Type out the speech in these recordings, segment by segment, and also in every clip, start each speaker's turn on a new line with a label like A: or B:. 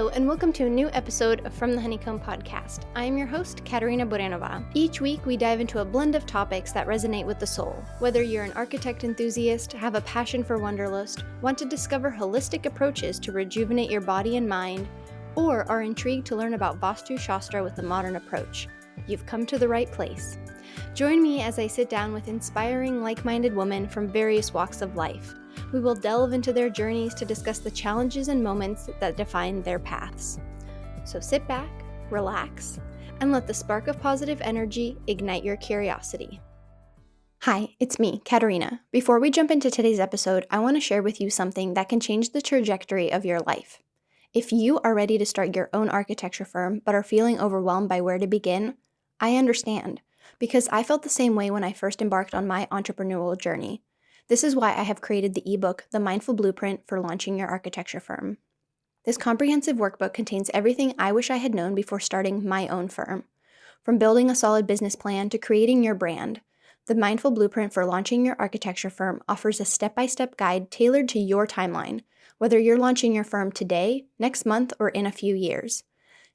A: Hello, and welcome to a new episode of From the Honeycomb podcast. I am your host, Katerina. Each week, we dive into a blend of topics that resonate with the soul. Whether you're an architect enthusiast, have a passion for wanderlust, want to discover holistic approaches to rejuvenate your body and mind, or are intrigued to learn about Vastu Shastra with a modern approach, you've come to the right place. Join me as I sit down with inspiring, like-minded women from various walks of life. We will delve into their journeys to discuss the challenges and moments that define their paths. So sit back, relax, and let the spark of positive energy ignite your curiosity. Hi, it's me, Katerina. Before we jump into today's episode, I want to share with you something that can change the trajectory of your life. If you are ready to start your own architecture firm but are feeling overwhelmed by where to begin, I understand, because I felt the same way when I first embarked on my entrepreneurial journey. This is why I have created the ebook, The Mindful Blueprint for Launching Your Architecture Firm. This comprehensive workbook contains everything I wish I had known before starting my own firm. From building a solid business plan to creating your brand, The Mindful Blueprint for Launching Your Architecture Firm offers a step-by-step guide tailored to your timeline, whether you're launching your firm today, next month, or in a few years.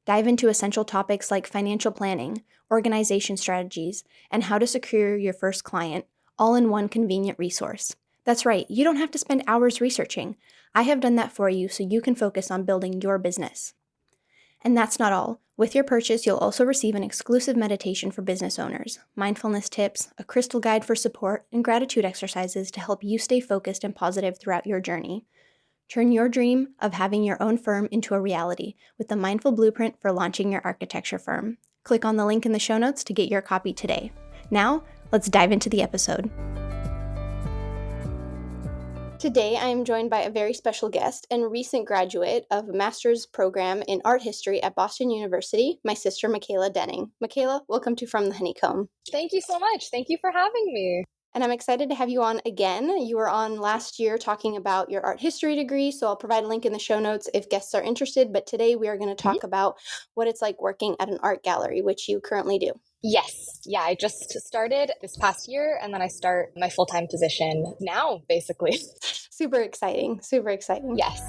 A: Dive into essential topics like financial planning, organization strategies, and how to secure your first client, all in one convenient resource. That's right, you don't have to spend hours researching. I have done that for you so you can focus on building your business. And that's not all. With your purchase, you'll also receive an exclusive meditation for business owners, mindfulness tips, a crystal guide for support, and gratitude exercises to help you stay focused and positive throughout your journey. Turn your dream of having your own firm into a reality with the Mindful Blueprint for Launching Your Architecture Firm. Click on the link in the show notes to get your copy today. Now, let's dive into the episode. Today, I am joined by a very special guest and recent graduate of a master's program in art history at Boston University, my sister, Michaela Dehning. Michaela, welcome to From the Honeycomb.
B: Thank you so much. Thank you for having me.
A: And I'm excited to have you on again. You were on last year talking about your art history degree, so I'll provide a link in the show notes if guests are interested. But today we are going to talk about what it's like working at an art gallery, which you currently do.
B: Yes. Yeah, I just started this past year, and then I start my full-time position now, basically.
A: Super exciting. Super exciting.
B: Yes.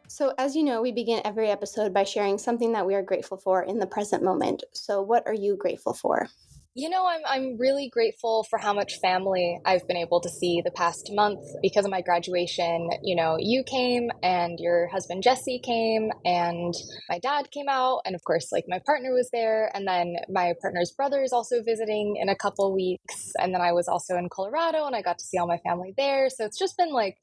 A: So as you know, we begin every episode by sharing something that we are grateful for in the present moment. So what are you grateful for?
B: You know, I'm really grateful for how much family I've been able to see the past month because of my graduation. You know, you came and your husband Jesse came and my dad came out, and of course, like my partner was there, and then my partner's brother is also visiting in a couple weeks, and then I was also in Colorado and I got to see all my family there. So it's just been like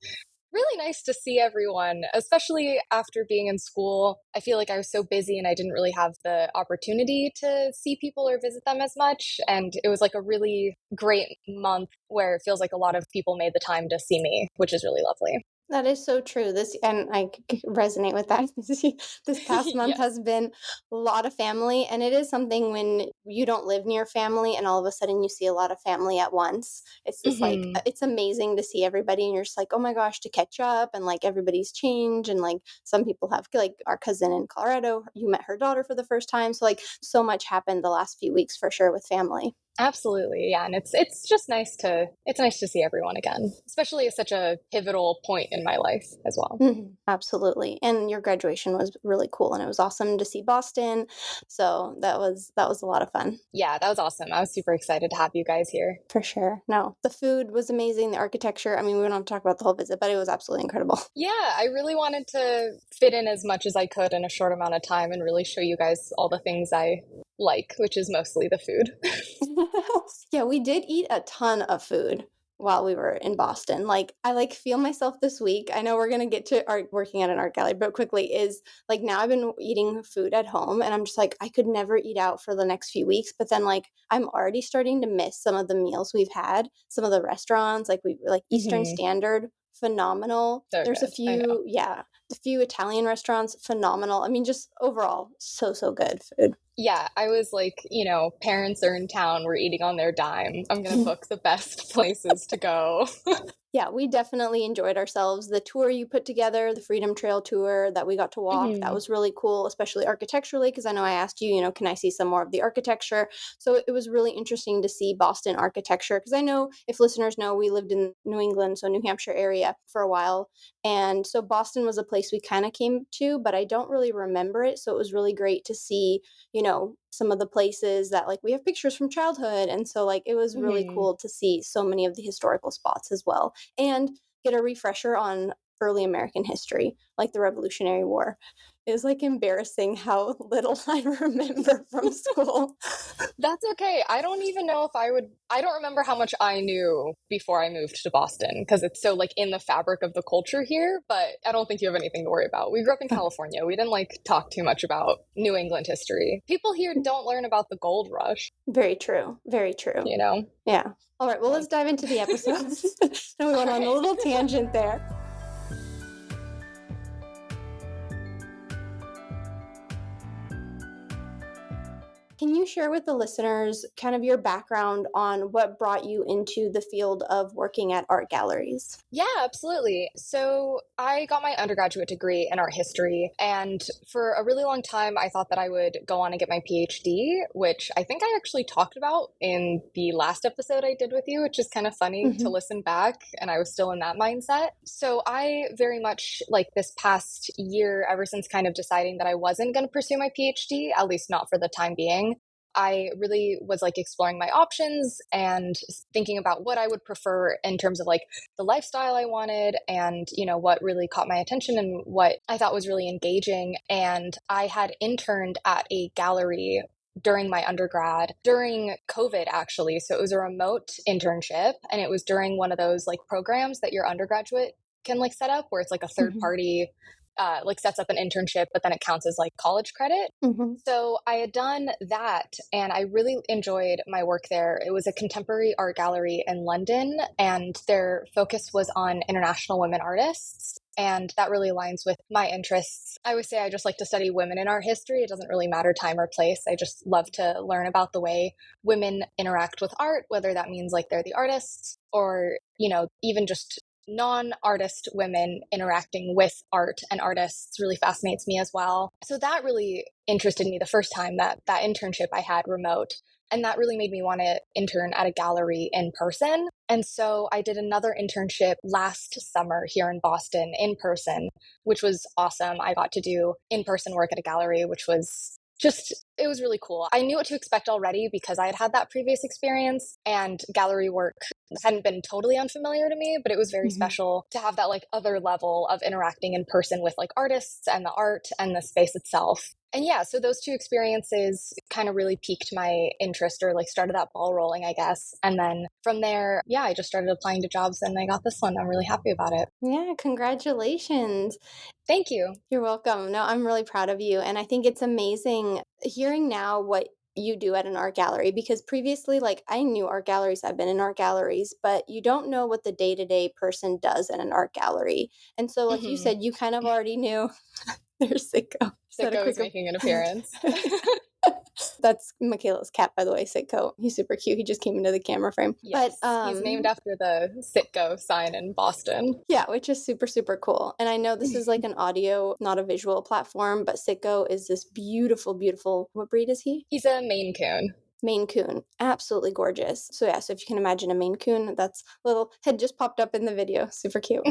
B: really nice to see everyone, especially after being in school. I feel like I was so busy and I didn't really have the opportunity to see people or visit them as much. And it was like a really great month where it feels like a lot of people made the time to see me, which is really lovely.
A: That is so true. And I resonate with that. This past month
B: Yes.
A: has been a lot of family, and it is something when you don't live near family and all of a sudden you see a lot of family at once. It's just like, it's amazing to see everybody, and you're just like, oh my gosh, to catch up, and like everybody's changed, and like some people have, like our cousin in Colorado, you met her daughter for the first time. So like so much happened the last few weeks for sure with family.
B: Absolutely. Yeah. And it's just nice to see everyone again, especially at such a pivotal point in my life as well.
A: Mm-hmm. Absolutely. And your graduation was really cool, and it was awesome to see Boston. So that was a lot of fun.
B: Yeah, that was awesome. I was super excited to have you guys here.
A: For sure. No, the food was amazing. The architecture, I mean, we don't have to talk about the whole visit, but it was absolutely incredible.
B: Yeah, I really wanted to fit in as much as I could in a short amount of time and really show you guys all the things I like, which is mostly the food.
A: Yeah, we did eat a ton of food while we were in Boston. Like, I feel myself this week. I know we're going to get to art working at an art gallery, but quickly is like now I've been eating food at home, and I'm just like, I could never eat out for the next few weeks. But then like I'm already starting to miss some of the meals we've had, some of the restaurants, like Eastern Standard, phenomenal.
B: So
A: There's
B: good.
A: a few, yeah. The few Italian restaurants, phenomenal. I mean, just overall, so good food.
B: Yeah, I was like, parents are in town, we're eating on their dime. I'm going to book the best places to go.
A: Yeah, we definitely enjoyed ourselves. The tour you put together, the Freedom Trail tour that we got to walk, that was really cool, especially architecturally, because I know I asked you, can I see some more of the architecture? So it was really interesting to see Boston architecture, because I know, if listeners know, we lived in New England, so New Hampshire area for a while. And so Boston was a place we kind of came to, but I don't really remember it. So it was really great to see, some of the places that like we have pictures from childhood. And so like it was really cool to see so many of the historical spots as well, and get a refresher on early American history, like the Revolutionary War. It was like embarrassing how little I remember from school.
B: That's okay. I don't even know if I don't remember how much I knew before I moved to Boston because it's so like in the fabric of the culture here, but I don't think you have anything to worry about. We grew up in California. We didn't like talk too much about New England history. People here don't learn about the gold rush.
A: Very true. Very true. Yeah. All right. Well, let's dive into the episode. We went on a little tangent there. Can you share with the listeners kind of your background on what brought you into the field of working at art galleries?
B: Yeah, absolutely. So I got my undergraduate degree in art history, and for a really long time, I thought that I would go on and get my PhD, which I think I actually talked about in the last episode I did with you, which is kind of funny to listen back, and I was still in that mindset. So I very much, like this past year, ever since kind of deciding that I wasn't going to pursue my PhD, at least not for the time being, I really was like exploring my options and thinking about what I would prefer in terms of like the lifestyle I wanted and, what really caught my attention and what I thought was really engaging. And I had interned at a gallery during my undergrad, during COVID, actually. So it was a remote internship, and it was during one of those like programs that your undergraduate can like set up where it's like a third party like sets up an internship, but then it counts as like college credit. So I had done that and I really enjoyed my work there. It was a contemporary art gallery in London, and their focus was on international women artists. And that really aligns with my interests. I would say I just like to study women in art history. It doesn't really matter time or place. I just love to learn about the way women interact with art, whether that means like they're the artists or, even just non-artist women interacting with art and artists really fascinates me as well. So that really interested me the first time that internship I had remote. And that really made me want to intern at a gallery in person. And so I did another internship last summer here in Boston in person, which was awesome. I got to do in-person work at a gallery, which was it was really cool. I knew what to expect already because I had had that previous experience, and gallery work hadn't been totally unfamiliar to me, but it was very special to have that like other level of interacting in person with like artists and the art and the space itself. And yeah, so those two experiences kind of really piqued my interest or like started that ball rolling, I guess. And then from there, yeah, I just started applying to jobs and I got this one. I'm really happy about it.
A: Yeah, congratulations.
B: Thank you.
A: You're welcome. No, I'm really proud of you. And I think it's amazing hearing now what you do at an art gallery, because previously, like, I knew art galleries, I've been in art galleries, but you don't know what the day-to-day person does in an art gallery. And so, like you said, you kind of already knew. There's Sicko.
B: Sicko is making an appearance.
A: That's Michaela's cat, by the way, Sitco. He's super cute. He just came into the camera frame.
B: Yes, but he's named after the Sitco sign in Boston.
A: Yeah, which is super cool. And I know this is like an audio, not a visual platform, but Sitco is this beautiful, what breed is he?
B: He's a Maine Coon.
A: Maine Coon. Absolutely gorgeous. So yeah, so if you can imagine a Maine Coon, that's little head just popped up in the video. Super cute.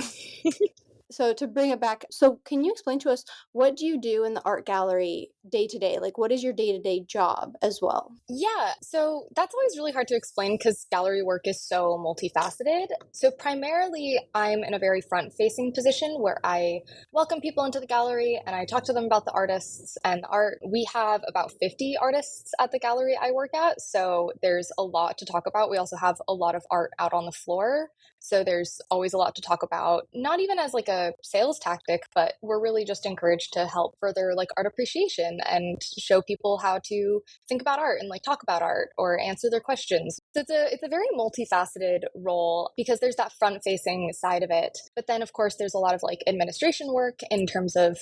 A: So to bring it back, so can you explain to us, what do you do in the art gallery day to day? Like, what is your day-to-day job as well?
B: Yeah, so that's always really hard to explain because gallery work is so multifaceted. So primarily, I'm in a very front-facing position where I welcome people into the gallery and I talk to them about the artists and the art. We have about 50 artists at the gallery I work at, so there's a lot to talk about. We also have a lot of art out on the floor. So there's always a lot to talk about, not even as like a sales tactic, but we're really just encouraged to help further like art appreciation and show people how to think about art and like talk about art or answer their questions. So it's a very multifaceted role because there's that front facing side of it. But then of course there's a lot of like administration work in terms of,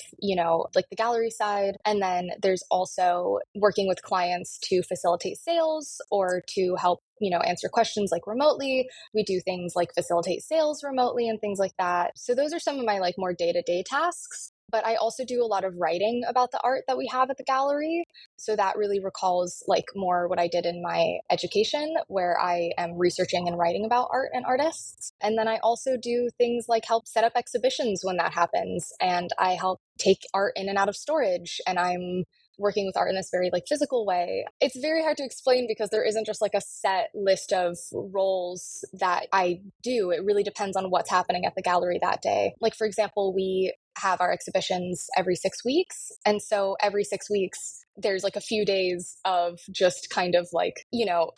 B: like the gallery side. And then there's also working with clients to facilitate sales or to help, answer questions like remotely. We do things like facilitate sales remotely and things like that. So those are some of my like more day-to-day tasks. But I also do a lot of writing about the art that we have at the gallery. So that really recalls like more what I did in my education, where I am researching and writing about art and artists. And then I also do things like help set up exhibitions when that happens. And I help take art in and out of storage. And I'm working with art in this very like physical way. It's very hard to explain because there isn't just like a set list of roles that I do. It really depends on what's happening at the gallery that day. Like for example, we have our exhibitions every 6 weeks. And so every 6 weeks, there's like a few days of just kind of like,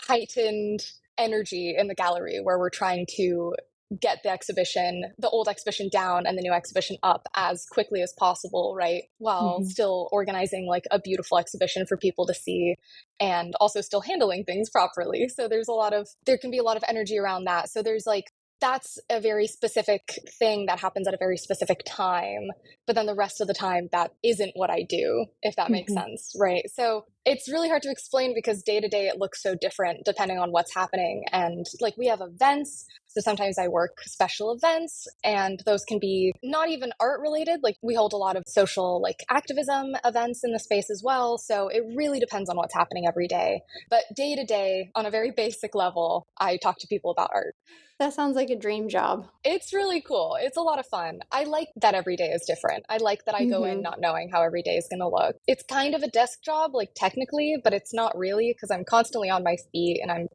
B: heightened energy in the gallery where we're trying to get the old exhibition down and the new exhibition up as quickly as possible, right? While
A: Mm-hmm.
B: still organizing like a beautiful exhibition for people to see and also still handling things properly. So there can be a lot of energy around that. So there's like, that's a very specific thing that happens at a very specific time. But then the rest of the time, that isn't what I do, if that makes
A: Mm-hmm.
B: sense, right? So it's really hard to explain because day to day it looks so different depending on what's happening. And like we have events. So sometimes I work special events, and those can be not even art related. Like we hold a lot of social like activism events in the space as well. So it really depends on what's happening every day. But day to day, on a very basic level, I talk to people about art.
A: That sounds like a dream job.
B: It's really cool. It's a lot of fun. I like that every day is different. I like that I go in
A: Mm-hmm.
B: not knowing how every day is going to look. It's kind of a desk job, like technically, but it's not really because I'm constantly on my feet and I'm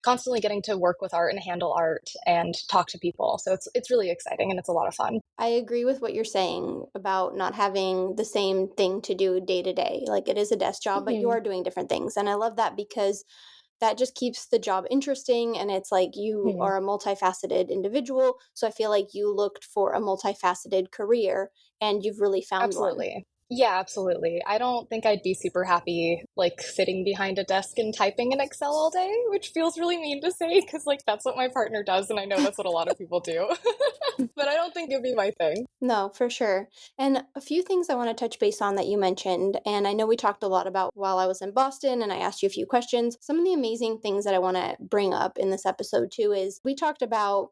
B: constantly getting to work with art and handle art and talk to people. So it's really exciting and it's a lot of fun.
A: I agree with what you're saying about not having the same thing to do day to day. Like it is a desk job, but you
B: Hmm.
A: are doing different things. And I love that because that just keeps the job interesting. And it's like you
B: Hmm.
A: are a multifaceted individual. So I feel like you looked for a multifaceted career and you've really found one.
B: Absolutely. Yeah, absolutely. I don't think I'd be super happy like sitting behind a desk and typing in Excel all day, which feels really mean to say because like that's what my partner does and I know that's what a lot of people do. But I don't think it'd be my thing.
A: No, for sure. And a few things I want to touch base on that you mentioned. And I know we talked a lot about while I was in Boston and I asked you a few questions. Some of the amazing things that I want to bring up in this episode too is we talked about,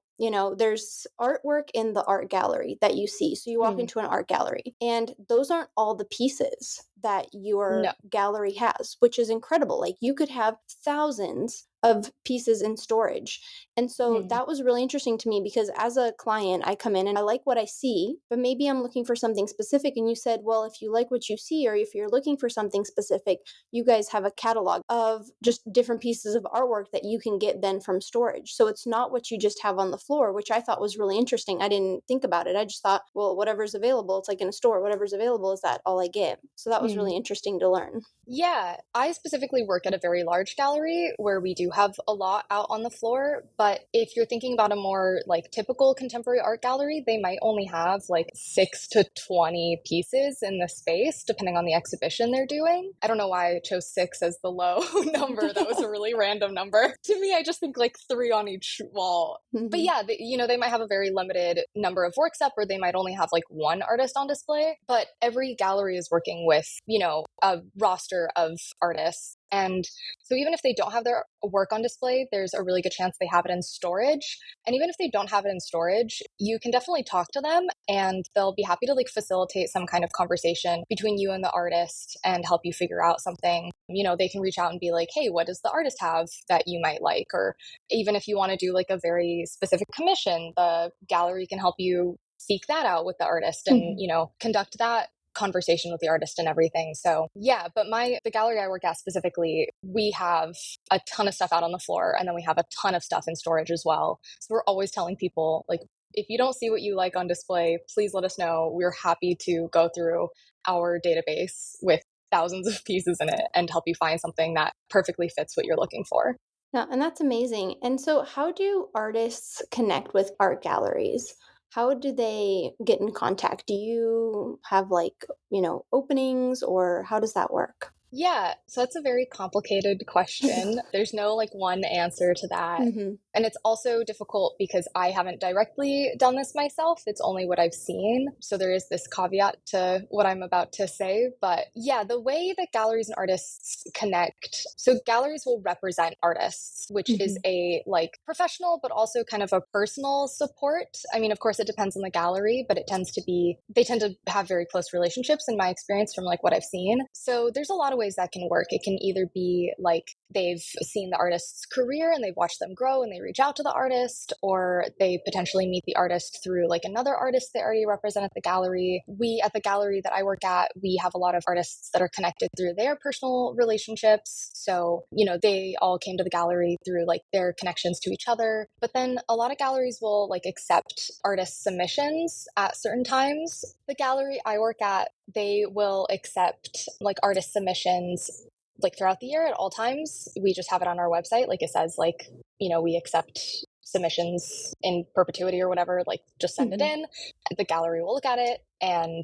A: there's artwork in the art gallery that you see. So you walk
B: Hmm.
A: into an art gallery and those aren't all the pieces that
B: No.
A: your gallery has, which is incredible. Like you could have thousands of pieces in storage. And so
B: Hmm.
A: that was really interesting to me because as a client, I come in and I like what I see, but maybe I'm looking for something specific. And you said, well, if you like what you see, or if you're looking for something specific, you guys have a catalog of just different pieces of artwork that you can get then from storage. So it's not what you just have on the floor, which I thought was really interesting. I didn't think about it. I just thought, well, whatever's available, it's like in a store, whatever's available is that all I get. So that was
B: Hmm.
A: really interesting to learn.
B: Yeah, I specifically work at a very large gallery where we do have a lot out on the floor. But if you're thinking about a more like typical contemporary art gallery, they might only have like 6 to 20 pieces in the space, depending on the exhibition they're doing. I don't know why I chose six as the low number. That was a really random number. To me, I just think like three on each wall. But
A: Hmm.
B: yeah, they might have a very limited number of works up, or they might only have like one artist on display. But every gallery is working with, a roster of artists. And so even if they don't have their work on display, there's a really good chance they have it in storage. And even if they don't have it in storage, you can definitely talk to them and they'll be happy to like facilitate some kind of conversation between you and the artist and help you figure out something. They can reach out and be like, hey, what does the artist have that you might like? Or even if you want to do like a very specific commission, the gallery can help you seek that out with the artist and, conduct that conversation with the artist and everything. So yeah, but the gallery I work at specifically, we have a ton of stuff out on the floor and then we have a ton of stuff in storage as well. So we're always telling people like, if you don't see what you like on display, please let us know. We're happy to go through our database with thousands of pieces in it and help you find something that perfectly fits what you're looking for.
A: No, and that's amazing. And so, how do artists connect with art galleries? How do they get in contact? Do you have like, openings, or how does that work?
B: Yeah, so that's a very complicated question. There's no like one answer to that.
A: Hmm.
B: And it's also difficult because I haven't directly done this myself. It's only what I've seen. So there is this caveat to what I'm about to say. But yeah, the way that galleries and artists connect. So galleries will represent artists, which is
A: Hmm.
B: a like professional, but also kind of a personal support. I mean, of course, it depends on the gallery, but they tend to have very close relationships in my experience from like what I've seen. So there's a lot of ways that can work. It can either be like they've seen the artist's career and they've watched them grow and they reach out to the artist, or they potentially meet the artist through like another artist they already represent at the gallery. We at the gallery that I work at, we have a lot of artists that are connected through their personal relationships. So, they all came to the gallery through like their connections to each other. But then a lot of galleries will like accept artist submissions at certain times. The gallery I work at, they will accept like artist submissions like throughout the year at all times. We just have it on our website. Like it says, like, we accept submissions in perpetuity or whatever, like just send it
A: Hmm.
B: in. The gallery will look at it and,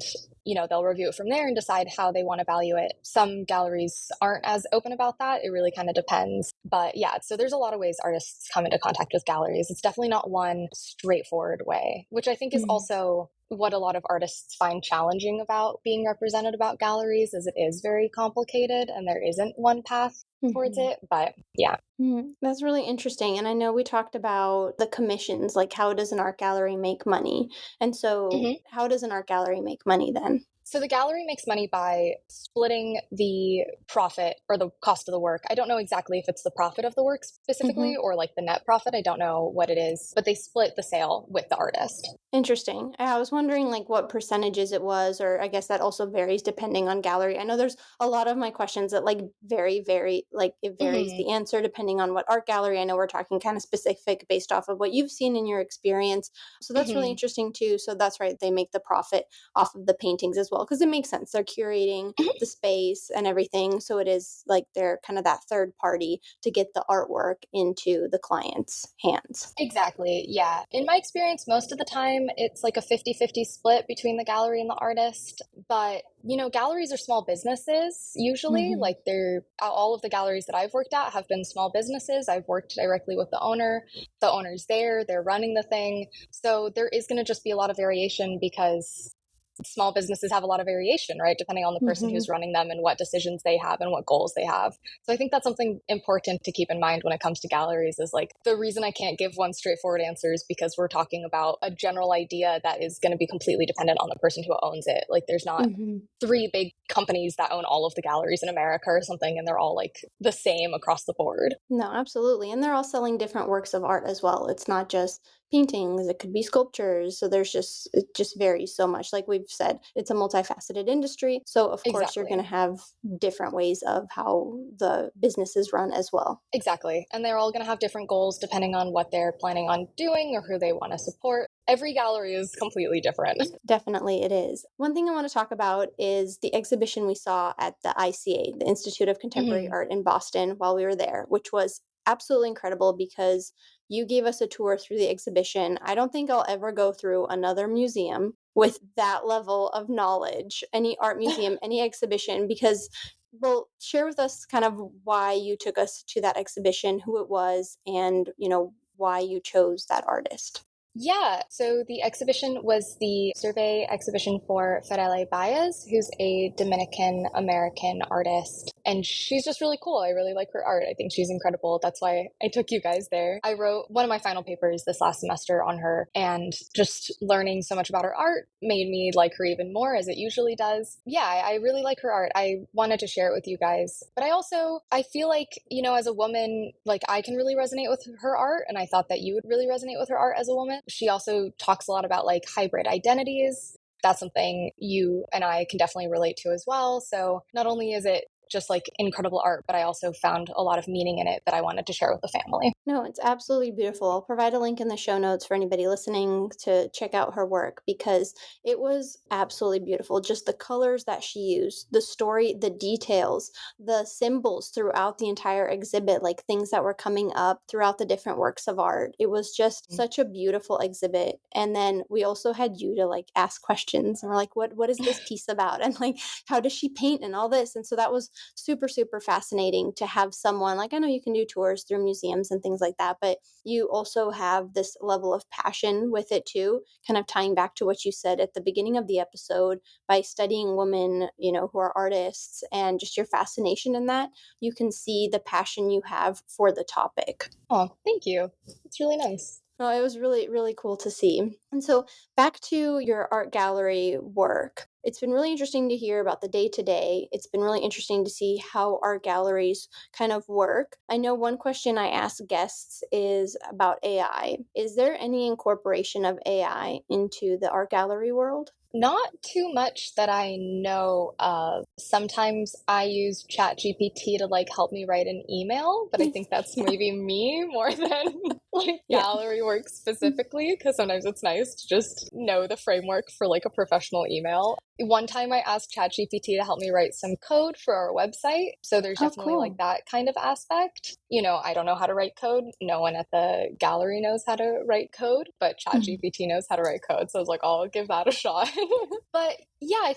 B: they'll review it from there and decide how they want to value it. Some galleries aren't as open about that. It really kind of depends. But yeah, so there's a lot of ways artists come into contact with galleries. It's definitely not one straightforward way, which I think is also what a lot of artists find challenging about being represented about galleries is it is very complicated and there isn't one path towards
A: Hmm.
B: it. But yeah.
A: That's really interesting. And I know we talked about the commissions, like how does an art gallery make money? And so,
B: Mhm.
A: how does an art gallery make money then?
B: So the gallery makes money by splitting the profit or the cost of the work. I don't know exactly if it's the profit of the work specifically
A: Hmm.
B: or like the net profit. I don't know what it is, but they split the sale with the artist.
A: Interesting. I was wondering like what percentages it was, or I guess that also varies depending on gallery. I know there's a lot of my questions that like very, like it varies
B: Hmm.
A: the answer depending on what art gallery. I know we're talking kind of specific based off of what you've seen in your experience. So that's really
B: Hmm.
A: interesting too. So that's right. They make the profit off of the paintings as well because it makes sense. They're curating the space and everything. So it is like they're kind of that third party to get the artwork into the client's hands.
B: Exactly. Yeah. In my experience, most of the time it's like a 50-50 split between the gallery and the artist. But, galleries are small businesses usually.
A: Hmm.
B: Like they're all of the galleries that I've worked at have been small businesses. I've worked directly with the owner. The owner's there, they're running the thing. So there is going to just be a lot of variation because small businesses have a lot of variation, right? Depending on the person
A: Hmm.
B: who's running them and what decisions they have and what goals they have. So I think that's something important to keep in mind when it comes to galleries is like the reason I can't give one straightforward answer is because we're talking about a general idea that is going to be completely dependent on the person who owns it. Like there's not
A: Hmm.
B: three big companies that own all of the galleries in America or something and they're all like the same across the board.
A: No, absolutely. And they're all selling different works of art as well. It's not just paintings, it could be sculptures. So it just varies so much. Like we've said, it's a multifaceted industry. So of course you're going to
B: Exactly.
A: have different ways of how the business is run as well.
B: Exactly. And they're all going to have different goals depending on what they're planning on doing or who they want to support. Every gallery is completely different.
A: Definitely it is. One thing I want to talk about is the exhibition we saw at the ICA, the Institute of Contemporary
B: Mhm.
A: Art in Boston while we were there, which was absolutely incredible because you gave us a tour through the exhibition. I don't think I'll ever go through another museum with that level of knowledge, any art museum, any exhibition, because well, share with us kind of why you took us to that exhibition, who it was, and why you chose that artist.
B: Yeah, so the exhibition was the survey exhibition for Ferele Baez, who's a Dominican American artist. And she's just really cool. I really like her art. I think she's incredible. That's why I took you guys there. I wrote one of my final papers this last semester on her, and just learning so much about her art made me like her even more, as it usually does. Yeah, I really like her art. I wanted to share it with you guys. But I feel like, as a woman, like I can really resonate with her art. And I thought that you would really resonate with her art as a woman. She also talks a lot about like hybrid identities. That's something you and I can definitely relate to as well. So not only is it just like incredible art, but I also found a lot of meaning in it that I wanted to share with the family.
A: No, it's absolutely beautiful. I'll provide a link in the show notes for anybody listening to check out her work because it was absolutely beautiful. Just the colors that she used, the story, the details, the symbols throughout the entire exhibit, like things that were coming up throughout the different works of art. It was just such a beautiful exhibit. And then we also had you to like ask questions and we're like, what is this piece about? And like, how does she paint and all this? And so that was super, super fascinating to have someone like, I know you can do tours through museums and things like that, but you also have this level of passion with it too, kind of tying back to what you said at the beginning of the episode by studying women, who are artists and just your fascination in that, you can see the passion you have for the topic.
B: Oh, thank you. It's really nice.
A: No, it was really, really cool to see. And so back to your art gallery work. It's been really interesting to hear about the day to day. It's been really interesting to see how art galleries kind of work. I know one question I ask guests is about AI. Is there any incorporation of AI into the art gallery world?
B: Not too much that I know of. Sometimes I use ChatGPT to like help me write an email, but I think that's maybe me more than like
A: Yeah.
B: gallery work specifically, because sometimes it's nice to just know the framework for like a professional email. One time I asked ChatGPT to help me write some code for our website. So there's
A: Oh,
B: definitely like
A: cool.
B: that kind of aspect. I don't know how to write code. No one at the gallery knows how to write code, but ChatGPT knows how to write code. So I was like, I'll give that a shot. But yeah,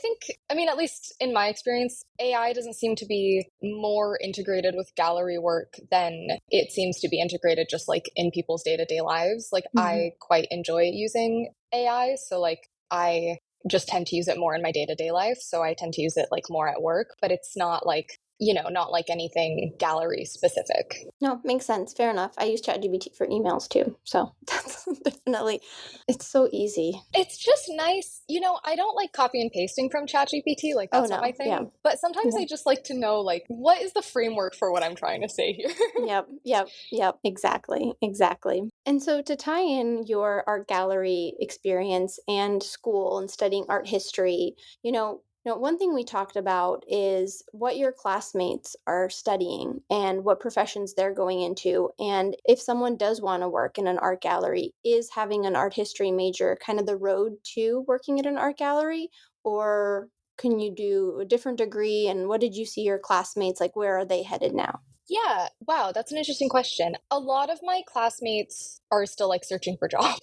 B: I mean, at least in my experience, AI doesn't seem to be more integrated with gallery work than it seems to be integrated just like in people's day to day lives. Like,
A: Mhm.
B: I quite enjoy using AI. So, like, I just tend to use it more in my day to day life. So, I tend to use it like more at work, but it's not like, not like anything gallery specific.
A: No, makes sense. Fair enough. I use ChatGPT for emails too. So that's definitely, it's so easy.
B: It's just nice. I don't like copy and pasting from ChatGPT. Like,
A: Oh,
B: that's not my
A: no. Yeah.
B: thing. But sometimes
A: Yeah.
B: I just like to know, like, what is the framework for what I'm trying to say here?
A: Yep, yep, yep, exactly, exactly. And so to tie in your art gallery experience and school and studying art history, one thing we talked about is what your classmates are studying and what professions they're going into. And if someone does want to work in an art gallery, is having an art history major kind of the road to working at an art gallery? Or can you do a different degree? And what did you see your classmates like? Where are they headed now?
B: Yeah, wow, that's an interesting question. A lot of my classmates are still like searching for jobs.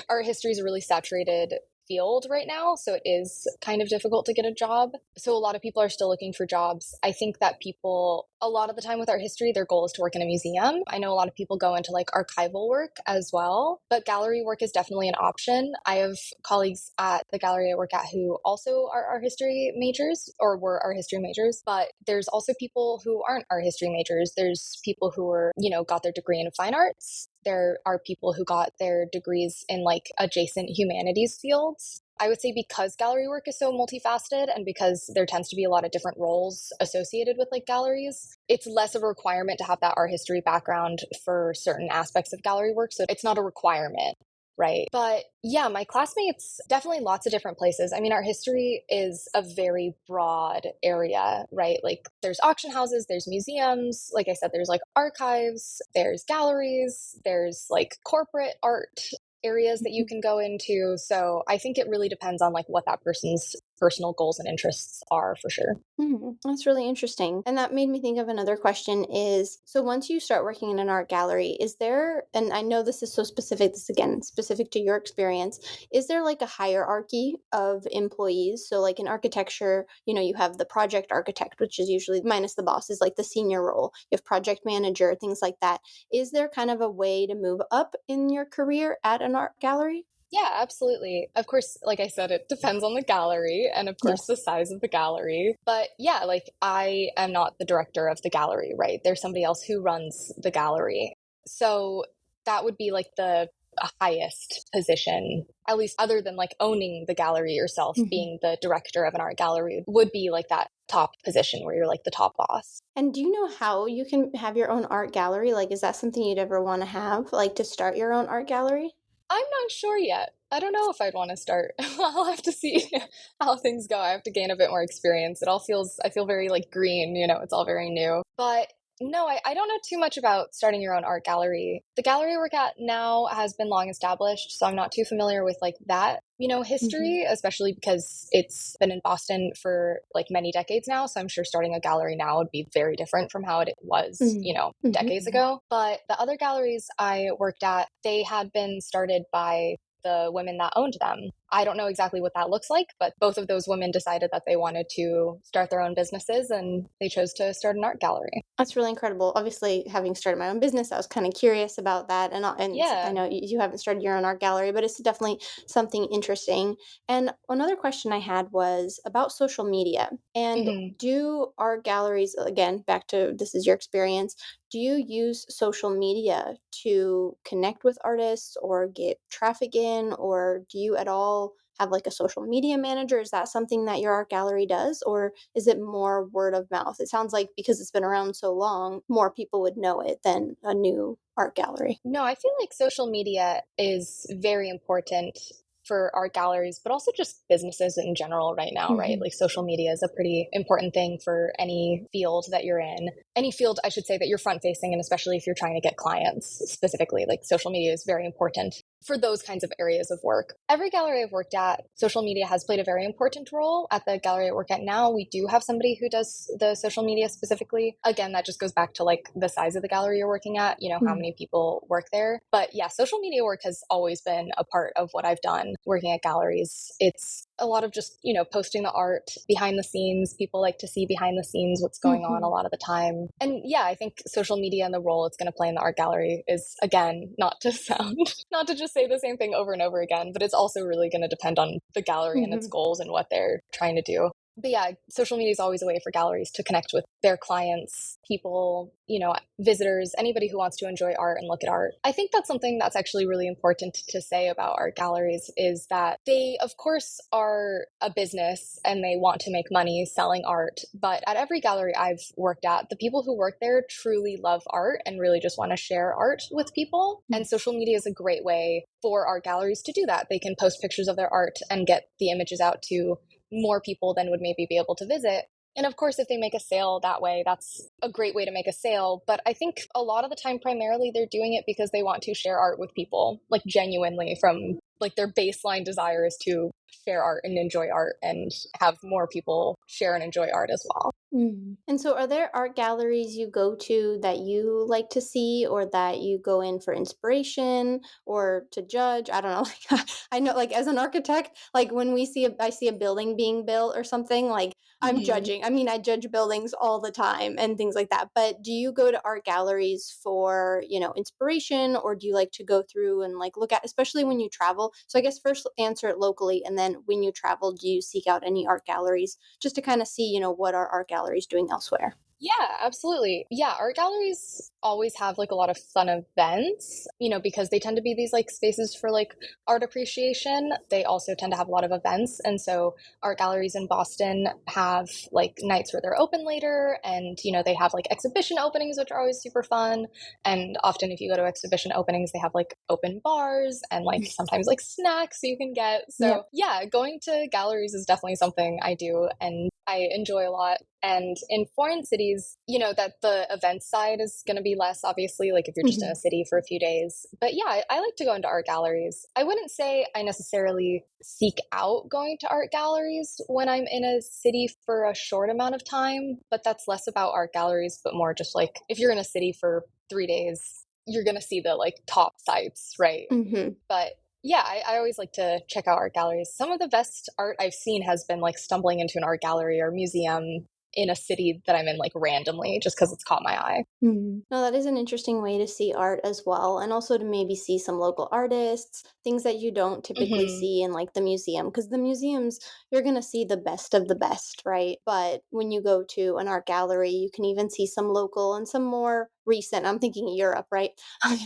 B: Art history is a really saturated field right now, so it is kind of difficult to get a job. So a lot of people are still looking for jobs. I think that people, a lot of the time with art history, their goal is to work in a museum. I know a lot of people go into like archival work as well, but gallery work is definitely an option. I have colleagues at the gallery I work at who also are art history majors or were art history majors, but there's also people who aren't art history majors. There's people who are, got their degree in fine arts. There are people who got their degrees in like adjacent humanities fields. I would say because gallery work is so multifaceted and because there tends to be a lot of different roles associated with like galleries, it's less of a requirement to have that art history background for certain aspects of gallery work. So it's not a requirement. Right. But yeah, my classmates, definitely lots of different places. I mean, art history is a very broad area, right? Like there's auction houses, there's museums, like I said, there's like archives, there's galleries, there's like corporate art areas that you can go into. So I think it really depends on like what that person's personal goals and interests are for sure.
A: That's really interesting. And that made me think of another question is, so once you start working in an art gallery, is there, and I know this is so specific, this again, specific to your experience, is there like a hierarchy of employees? So like in architecture, you have the project architect, which is usually minus the boss is like the senior role. You have project manager, things like that. Is there kind of a way to move up in your career at an art gallery?
B: Yeah, absolutely. Of course, like I said, it depends on the gallery and, of course,
A: Yes.
B: the size of the gallery. But yeah, like I am not the director of the gallery, right? There's somebody else who runs the gallery. So that would be like the highest position, at least other than like owning the gallery yourself,
A: Mhm.
B: being the director of an art gallery would be like that top position where you're like the top boss.
A: And do you know how you can have your own art gallery? Like, is that something you'd ever want to have, like to start your own art gallery?
B: I'm not sure yet. I don't know if I'd want to start. I'll have to see how things go. I have to gain a bit more experience. It all feels, I feel very like green, it's all very new. But no, I don't know too much about starting your own art gallery. The gallery I work at now has been long established, so I'm not too familiar with like that,
A: Hmm.
B: history, especially because it's been in Boston for like many decades now. So I'm sure starting a gallery now would be very different from how it was, decades
A: Mm-hmm.
B: ago. But the other galleries I worked at, they had been started by the women that owned them. I don't know exactly what that looks like, but both of those women decided that they wanted to start their own businesses and they chose to start an art gallery.
A: That's really incredible. Obviously, having started my own business, I was kind of curious about that, and I
B: Yeah.
A: know you haven't started your own art gallery, but it's definitely something interesting. And another question I had was about social media. And
B: Hmm.
A: do art galleries, again, back to this is your experience, do you use social media to connect with artists or get traffic in, or do you at all have like a social media manager? Is that something that your art gallery does, or is it more word of mouth? It sounds like because it's been around so long, more people would know it than a new art gallery.
B: No, I feel like social media is very important for art galleries, but also just businesses in general right now, right?
A: Hmm.
B: Like social media is a pretty important thing for any field that you're in. Any field, I should say, that you're front facing, and especially if you're trying to get clients specifically, like social media is very important for those kinds of areas of work. Every gallery I've worked at, social media has played a very important role. At the gallery I work at now, we do have somebody who does the social media specifically. Again, that just goes back to like the size of the gallery you're working at, how many people work there. But yeah, social media work has always been a part of what I've done working at galleries. It's a lot of just, posting the art behind the scenes. People like to see behind the scenes what's going on a
A: Hmm.
B: lot of the time. And yeah, I think social media and the role it's going to play in the art gallery is, again, not to sound, not to just say the same thing over and over again, but it's also really going to depend on the gallery and its
A: Hmm.
B: goals and what they're trying to do. But yeah, social media is always a way for galleries to connect with their clients, people, visitors, anybody who wants to enjoy art and look at art. I think that's something that's actually really important to say about art galleries is that they, of course, are a business and they want to make money selling art. But at every gallery I've worked at, the people who work there truly love art and really just want to share art with people. And social media is a great way for art galleries to do that. They can post pictures of their art and get the images out to more people than would maybe be able to visit. And of course, if they make a sale that way, that's a great way to make a sale. But I think a lot of the time, primarily, they're doing it because they want to share art with people, like genuinely from like their baseline desire is to share art and enjoy art and have more people share and enjoy art as well.
A: Mm. And so, are there art galleries you go to that you like to see, or that you go in for inspiration or to judge? I don't know. Like, I know, like as an architect, like when I see a building being built or something, like I'm
B: Mhm.
A: judging. I mean, I judge buildings all the time and things like that. But do you go to art galleries for inspiration, or do you like to go through and like look at, especially when you travel? So I guess first answer it locally, and then when you travel, do you seek out any art galleries just to kind of see, what our art galleries doing elsewhere?
B: Yeah, absolutely. Yeah, art galleries always have like a lot of fun events, because they tend to be these like spaces for like art appreciation. They also tend to have a lot of events. And so art galleries in Boston have like nights where they're open later and, they have like exhibition openings, which are always super fun. And often if you go to exhibition openings, they have like open bars and like sometimes like snacks you can get.
A: Yep.
B: So yeah, going to galleries is definitely something I do and I enjoy a lot. And in foreign cities, that the event side is going to be less, obviously, like if you're just in a
A: Hmm.
B: city for a few days. But yeah, I like to go into art galleries. I wouldn't say I necessarily seek out going to art galleries when I'm in a city for a short amount of time, but that's less about art galleries, but more just like if you're in a city for 3 days, you're going to see the like top sites, right?
A: Hmm.
B: But yeah, I always like to check out art galleries. Some of the best art I've seen has been like stumbling into an art gallery or museum in a city that I'm in like randomly just because it's caught my eye.
A: Mhm. No, that is an interesting way to see art as well, and also to maybe see some local artists, things that you don't typically
B: Hmm.
A: see in like the museum. Because the museums, you're gonna see the best of the best, right? But when you go to an art gallery, you can even see some local and some more recent. I'm thinking Europe, right?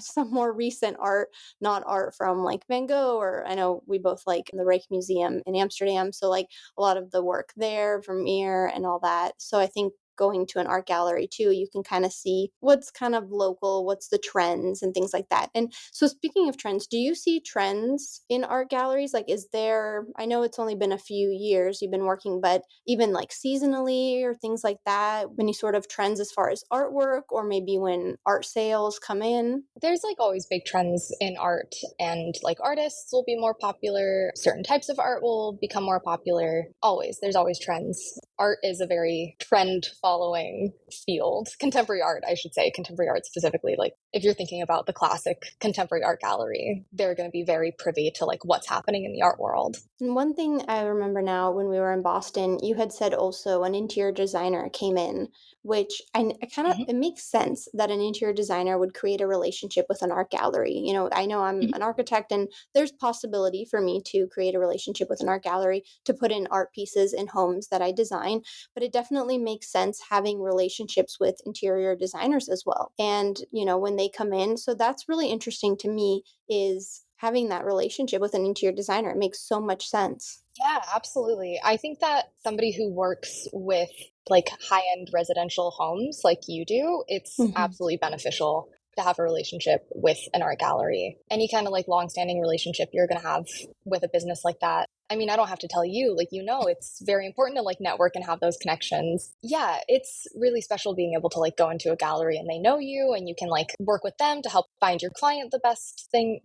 A: Some more recent art, not art from like Van Gogh, or I know we both like the Reich Museum in Amsterdam, so like a lot of the work there, Vermeer, and all that. So I think going to an art gallery too. You can kind of see what's kind of local, what's the trends and things like that. And so speaking of trends, do you see trends in art galleries? Like, is there, I know it's only been a few years you've been working, but even like seasonally or things like that, any sort of trends as far as artwork or maybe when art sales come in?
B: There's like always big trends in art, and like artists will be more popular, certain types of art will become more popular. Always, there's always trends. Art is a very trend following field. Contemporary art, I should say, contemporary art specifically. Like if you're thinking about the classic contemporary art gallery, they're going to be very privy to like what's happening in the art world.
A: And one thing I remember now when we were in Boston, you had said also an interior designer came in, which I kind of,
B: Mhm.
A: it makes sense that an interior designer would create a relationship with an art gallery. I know I'm
B: Mhm.
A: an architect and there's possibility for me to create a relationship with an art gallery to put in art pieces in homes that I design, but it definitely makes sense having relationships with interior designers as well. And, when they come in, so that's really interesting to me is having that relationship with an interior designer. It makes so much sense.
B: Yeah, absolutely. I think that somebody who works with like high-end residential homes like you do, it's
A: Hmm.
B: absolutely beneficial to have a relationship with an art gallery. Any kind of like long-standing relationship you're going to have with a business like that. I mean, I don't have to tell you, like, it's very important to like network and have those connections. Yeah, it's really special being able to like go into a gallery and they know you and you can like work with them to help find your client the best thing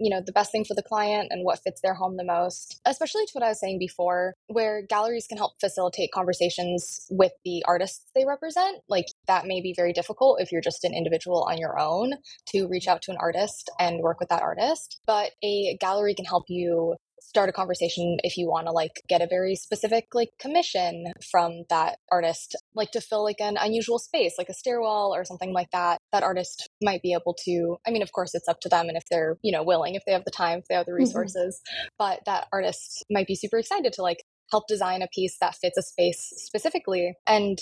B: for the client and what fits their home the most. Especially to what I was saying before, where galleries can help facilitate conversations with the artists they represent. Like that may be very difficult if you're just an individual on your own to reach out to an artist and work with that artist. But a gallery can help you start a conversation if you want to like get a very specific like commission from that artist, like to fill like an unusual space like a stairwell or something like that. That artist might be able to, I mean, of course it's up to them and if they're willing, if they have the time, if they have the
A: Hmm.
B: resources, but that artist might be super excited to like help design a piece that fits a space specifically. And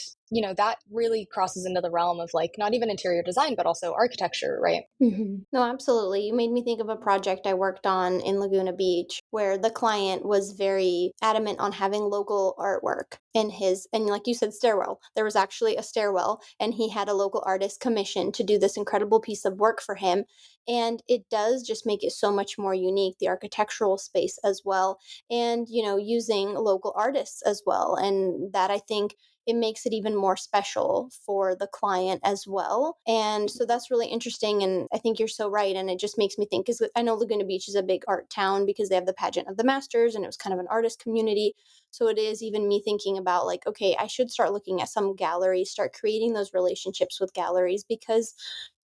B: that really crosses into the realm of like not even interior design but also architecture, right?
A: No, absolutely. You made me think of a project I worked on in Laguna Beach where the client was very adamant on having local artwork in his, and like you said, stairwell. There was actually a stairwell, and he had a local artist commissioned to do this incredible piece of work for him. And it does just make it so much more unique, the architectural space as well, and, using local artists as well. And that I think it makes it even more special for the client as well. And so that's really interesting. And I think you're so right. And it just makes me think, because I know Laguna Beach is a big art town because they have the pageant of the masters and it was kind of an artist community. So it is even me thinking about like, okay, I should start looking at some galleries, start creating those relationships with galleries because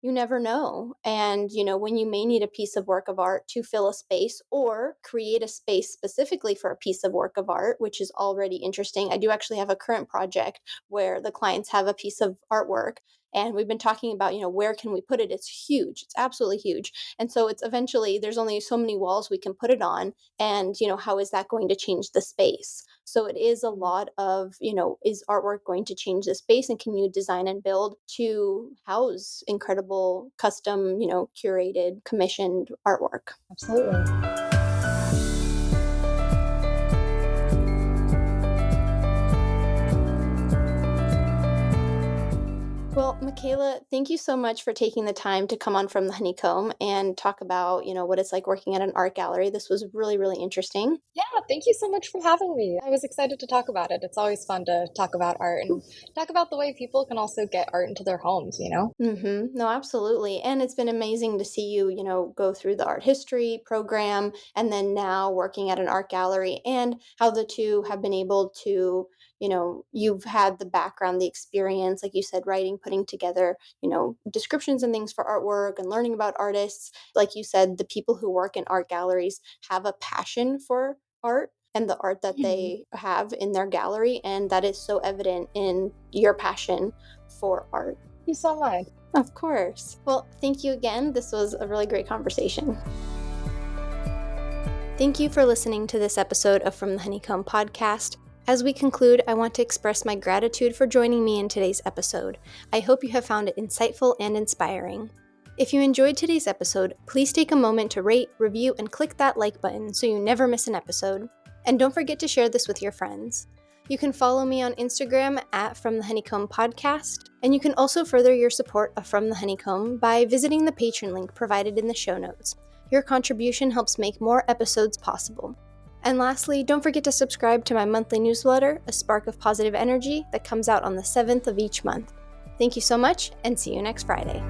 A: you never know. And, when you may need a piece of work of art to fill a space or create a space specifically for a piece of work of art, which is already interesting. I do actually have a current project where the clients have a piece of artwork and we've been talking about, where can we put it? It's huge. It's absolutely huge. And so it's eventually, there's only so many walls we can put it on. And, how is that going to change the space? So it is a lot of, is artwork going to change the space and can you design and build to house incredible custom, curated, commissioned artwork?
B: Absolutely.
A: Well, Michaela, thank you so much for taking the time to come on From the Honeycomb and talk about, what it's like working at an art gallery. This was really, really interesting.
B: Yeah, thank you so much for having me. I was excited to talk about it. It's always fun to talk about art and talk about the way people can also get art into their homes.
A: No, absolutely. And it's been amazing to see you, go through the art history program and then now working at an art gallery and how the two have been able to, you've had the background, the experience, like you said, writing, putting together, descriptions and things for artwork and learning about artists. Like you said, the people who work in art galleries have a passion for art and the art that
B: Mhm.
A: they have in their gallery. And that is so evident in your passion for art.
B: Thank you so much.
A: Of course. Well, thank you again. This was a really great conversation. Thank you for listening to this episode of From the Honeycomb podcast. As we conclude, I want to express my gratitude for joining me in today's episode. I hope you have found it insightful and inspiring. If you enjoyed today's episode, please take a moment to rate, review, and click that like button so you never miss an episode. And don't forget to share this with your friends. You can follow me on Instagram at From the Honeycomb Podcast, and you can also further your support of From the Honeycomb by visiting the Patreon link provided in the show notes. Your contribution helps make more episodes possible. And lastly, don't forget to subscribe to my monthly newsletter, A Spark of Positive Energy, that comes out on the 7th of each month. Thank you so much, and see you next Friday.